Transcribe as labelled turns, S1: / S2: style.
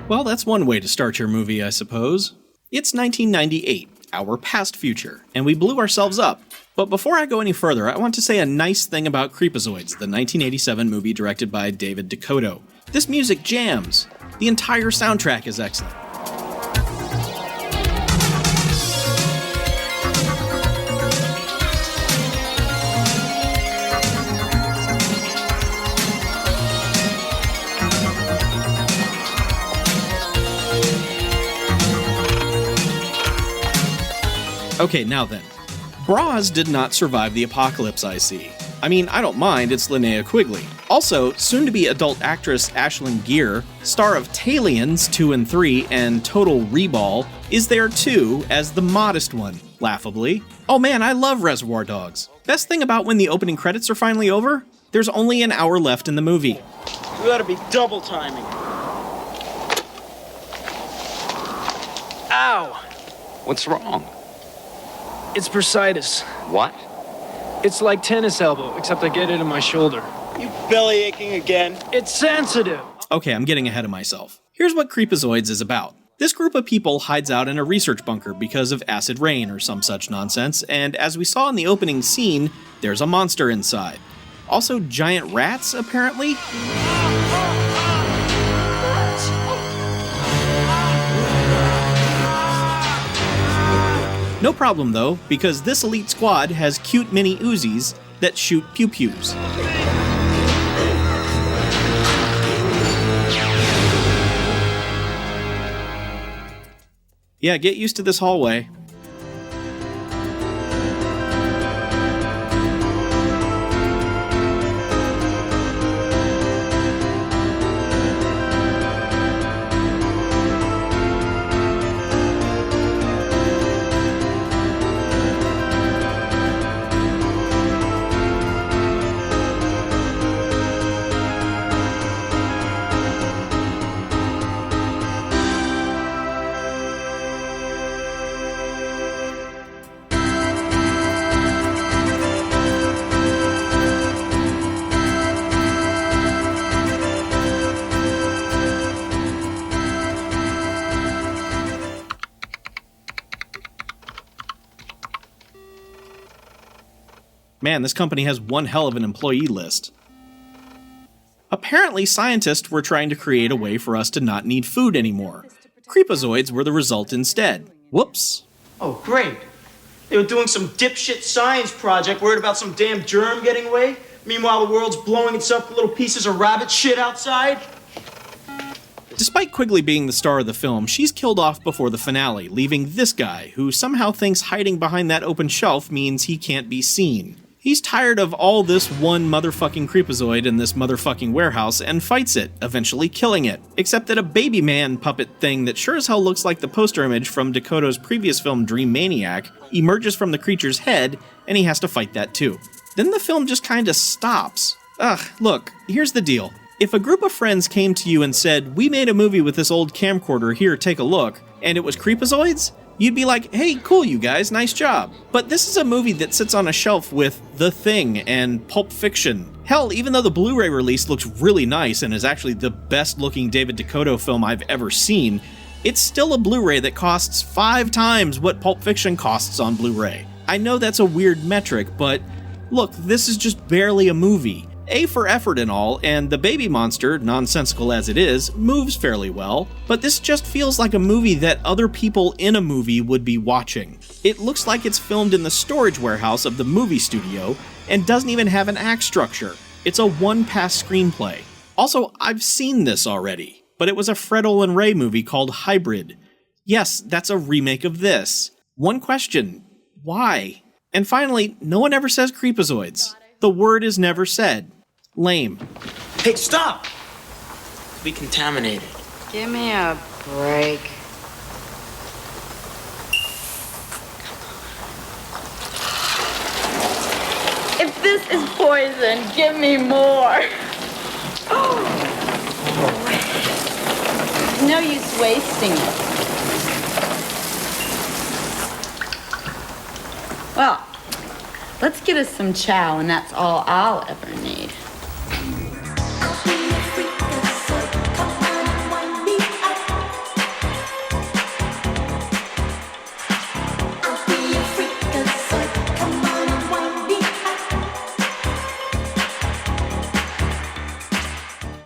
S1: Well, that's one way to start your movie, I suppose. It's 1998, our past future, and we blew ourselves up. But before I go any further, I want to say a nice thing about Creepozoids, the 1987 movie directed by David Dakota. This music jams. The entire soundtrack is excellent. Okay, now then. Bras did not survive the apocalypse, I see. I mean, I don't mind, it's Linnea Quigley. Also, soon-to-be adult actress Ashlyn Gear, star of Talions 2 and 3 and Total Reball, is there too, as the modest one, laughably. Oh man, I love Reservoir Dogs. Best thing about when the opening credits are finally over? There's only an hour left in the movie.
S2: You gotta be double timing. Ow!
S3: What's wrong?
S2: It's bursitis.
S3: What?
S2: It's like tennis elbow, except I get it in my shoulder. You belly aching again? It's sensitive.
S1: Okay, I'm getting ahead of myself. Here's what Creepozoids is about. This group of people hides out in a research bunker because of acid rain or some such nonsense, and as we saw in the opening scene, there's a monster inside. Also giant rats, apparently? No problem though, because this elite squad has cute mini Uzis that shoot pew-pews. Yeah, get used to this hallway. Man, this company has one hell of an employee list. Apparently, scientists were trying to create a way for us to not need food anymore. Creepozoids were the result instead. Whoops.
S2: Oh, great. They were doing some dipshit science project worried about some damn germ getting away. Meanwhile, the world's blowing itself to little pieces of rabbit shit outside.
S1: Despite Quigley being the star of the film, she's killed off before the finale, leaving this guy, who somehow thinks hiding behind that open shelf means he can't be seen. He's tired of all this one motherfucking Creepozoid in this motherfucking warehouse and fights it, eventually killing it. Except that a baby man puppet thing that sure as hell looks like the poster image from Dakota's previous film Dream Maniac emerges from the creature's head, and he has to fight that too. Then the film just kinda stops. Ugh, look, here's the deal. If a group of friends came to you and said, "We made a movie with this old camcorder, here, take a look," and it was Creepozoids, you'd be like, "Hey, cool you guys, nice job." But this is a movie that sits on a shelf with The Thing and Pulp Fiction. Hell, even though the Blu-ray release looks really nice and is actually the best looking David Dakota film I've ever seen, it's still a Blu-ray that costs 5 times what Pulp Fiction costs on Blu-ray. I know that's a weird metric, but look, this is just barely a movie. A for effort and all, and the baby monster, nonsensical as it is, moves fairly well, but this just feels like a movie that other people in a movie would be watching. It looks like it's filmed in the storage warehouse of the movie studio, and doesn't even have an act structure. It's a one-pass screenplay. Also, I've seen this already, but it was a Fred Olen Ray movie called Hybrid. Yes, that's a remake of this. One question, why? And finally, no one ever says Creepozoids. The word is never said. Lame.
S2: Hey, stop! We contaminated.
S4: Give me a break. If this is poison, give me more. No use wasting it. Well, let's get us some chow, and that's all I'll ever need.